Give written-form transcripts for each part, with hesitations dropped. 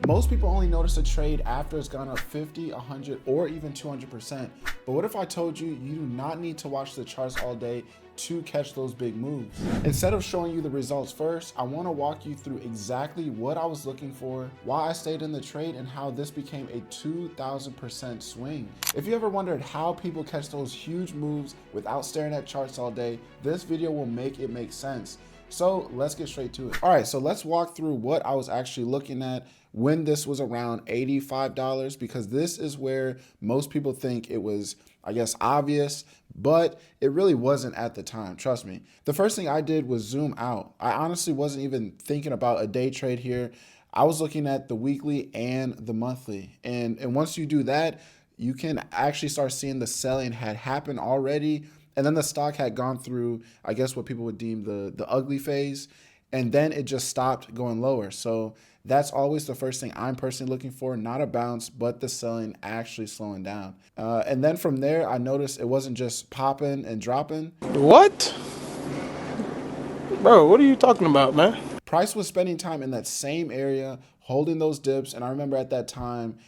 Most people only notice a trade after it's gone up 50, 100, or even 200%. But what if I told you you do not need to watch the charts all day to catch those big moves? Instead of showing you the results first, I want to walk you through exactly what I was looking for, why I stayed in the trade, and how this became a 2000% swing. If you ever wondered how people catch those huge moves without staring at charts all day, this video will make it make sense. So let's get straight to it. All right, so let's walk through what I was actually looking at when this was around $85, because this is where most people think it was, I guess, obvious, but it really wasn't at the time, trust me. The first thing I did was zoom out. I honestly wasn't even thinking about a day trade here. I was looking at the weekly and the monthly. And once you do that, you can actually start seeing the selling had happened already. And then the stock had gone through, I guess, what people would deem the ugly phase. And then it just stopped going lower. So that's always the first thing I'm personally looking for, not a bounce, but the selling actually slowing down. And then from there, I noticed it wasn't just popping and dropping. What? Bro, what are you talking about, man? Price was spending time in that same area, holding those dips. And I remember at that time,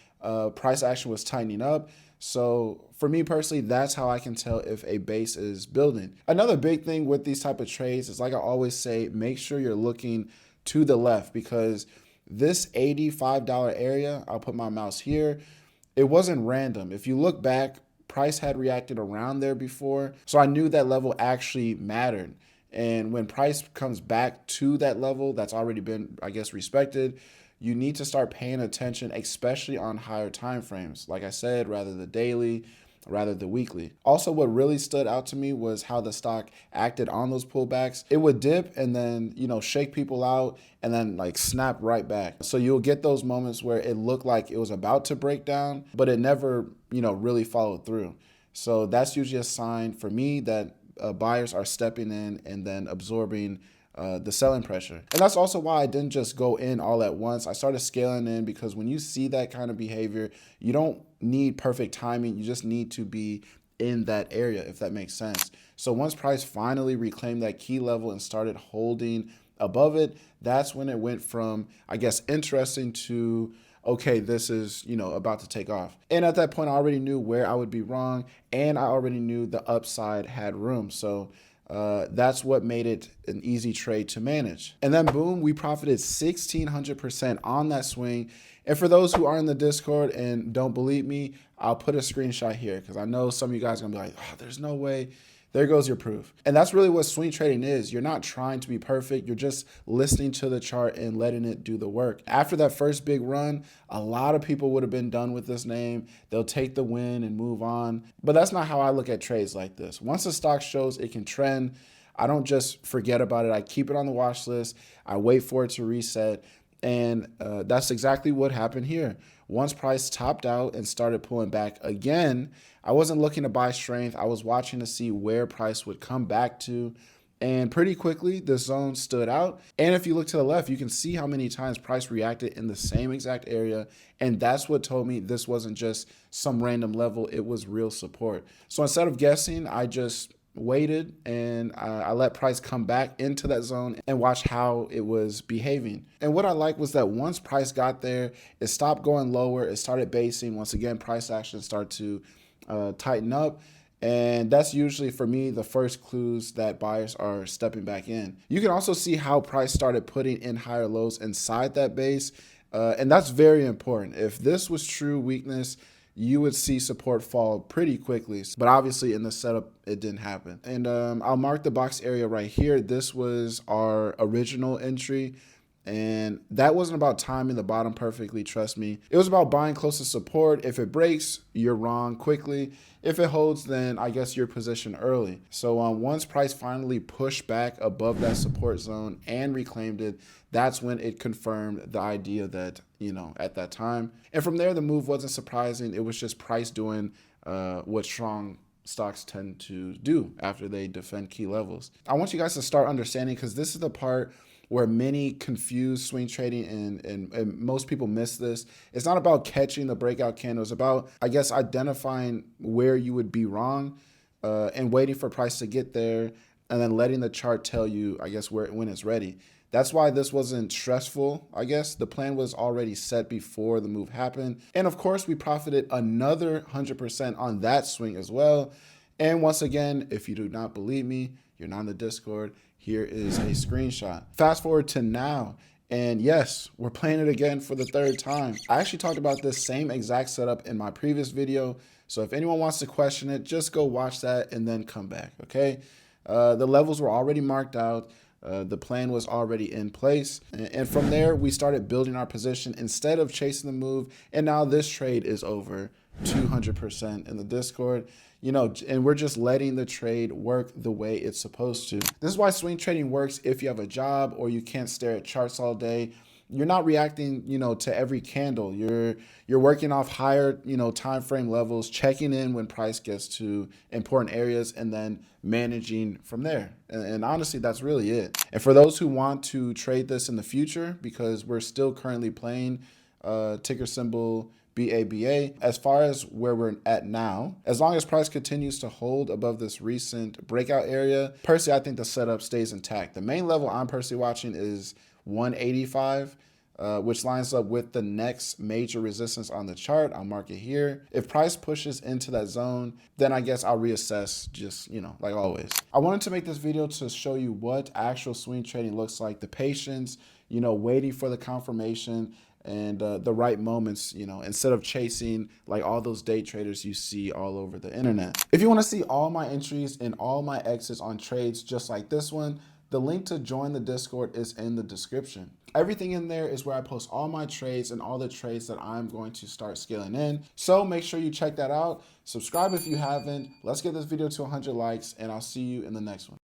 price action was tightening up. So for me personally, that's how I can tell if a base is building. Another big thing with these type of trades is, like I always say, make sure you're looking to the left, because this $85 area, I'll put my mouse here, it wasn't random. If you look back, price had reacted around there before. So I knew that level actually mattered. And when price comes back to that level that's already been, I guess, respected, you need to start paying attention, especially on higher time frames. Like I said, rather the daily, rather the weekly. Also, what really stood out to me was how the stock acted on those pullbacks. It would dip and then, shake people out and then like snap right back. So you'll get those moments where it looked like it was about to break down, but it never, really followed through. So that's usually a sign for me that buyers are stepping in and then absorbing the selling pressure. And that's also why I didn't just go in all at once. I started scaling in, because when you see that kind of behavior, you don't need perfect timing. You just need to be in that area, if that makes sense. So once price finally reclaimed that key level and started holding above it, that's when it went from, I guess, interesting to, okay, this is, about to take off. And at that point, I already knew where I would be wrong, and I already knew the upside had room. So that's what made it an easy trade to manage. And then boom, we profited 1,600% on that swing. And for those who are in the Discord and don't believe me, I'll put a screenshot here, because I know some of you guys are gonna be like, oh, there's no way. There goes your proof. And that's really what swing trading is. You're not trying to be perfect. You're just listening to the chart and letting it do the work. After that first big run, a lot of people would have been done with this name. They'll take the win and move on. But that's not how I look at trades like this. Once the stock shows it can trend, I don't just forget about it. I keep it on the watch list. I wait for it to reset. And that's exactly what happened here. Once price topped out and started pulling back again, I wasn't looking to buy strength. I was watching to see where price would come back to. And pretty quickly, the zone stood out. And if you look to the left, you can see how many times price reacted in the same exact area. And that's what told me this wasn't just some random level. It was real support. So instead of guessing, I just waited and I let price come back into that zone and watch how it was behaving. And what I liked was that once price got there, it stopped going lower. It started basing. Once again, price action started to tighten up. And that's usually, for me, the first clues that buyers are stepping back in. You can also see how price started putting in higher lows inside that base. And that's very important. If this was true weakness, you would see support fall pretty quickly. But obviously in the setup, it didn't happen. And I'll mark the box area right here. This was our original entry. And that wasn't about timing the bottom perfectly, trust me. It was about buying close to support. If it breaks, you're wrong quickly. If it holds, then I guess you're positioned early. So once price finally pushed back above that support zone and reclaimed it, that's when it confirmed the idea that, at that time. And from there, the move wasn't surprising. It was just price doing what strong stocks tend to do after they defend key levels. I want you guys to start understanding, because this is the part where many confuse swing trading and most people miss this. It's not about catching the breakout candle. It's about, I guess, identifying where you would be wrong and waiting for price to get there and then letting the chart tell you, I guess, when it's ready. That's why this wasn't stressful, I guess. The plan was already set before the move happened. And of course, we profited another 100% on that swing as well. And once again, if you do not believe me, you're not in the Discord, here is a screenshot. Fast forward to now. And yes, we're playing it again for the third time. I actually talked about this same exact setup in my previous video. So if anyone wants to question it, just go watch that and then come back, okay? The levels were already marked out. The plan was already in place. And from there, we started building our position instead of chasing the move. And now this trade is over 200% in the Discord. You know, and we're just letting the trade work the way it's supposed to. This is why swing trading works if you have a job or you can't stare at charts all day. You're not reacting, you know, to every candle. You're working off higher, you know, time frame levels, checking in when price gets to important areas, and then managing from there. And honestly, that's really it. And for those who want to trade this in the future, because we're still currently playing ticker symbol BABA, as far as where we're at now, as long as price continues to hold above this recent breakout area, personally, I think the setup stays intact. The main level I'm personally watching is 185, which lines up with the next major resistance on the chart. I'll mark it here. If price pushes into that zone, then I guess I'll reassess, just, you know, like always. I wanted to make this video to show you what actual swing trading looks like, the patience, you know, waiting for the confirmation, and the right moments, you know, instead of chasing like all those day traders you see all over the internet. If you want to see all my entries and all my exits on trades just like this one, the link to join the Discord is in the description. Everything in there is where I post all my trades and all the trades that I'm going to start scaling in. So make sure you check that out. Subscribe if you haven't. Let's get this video to 100 likes, and I'll see you in the next one.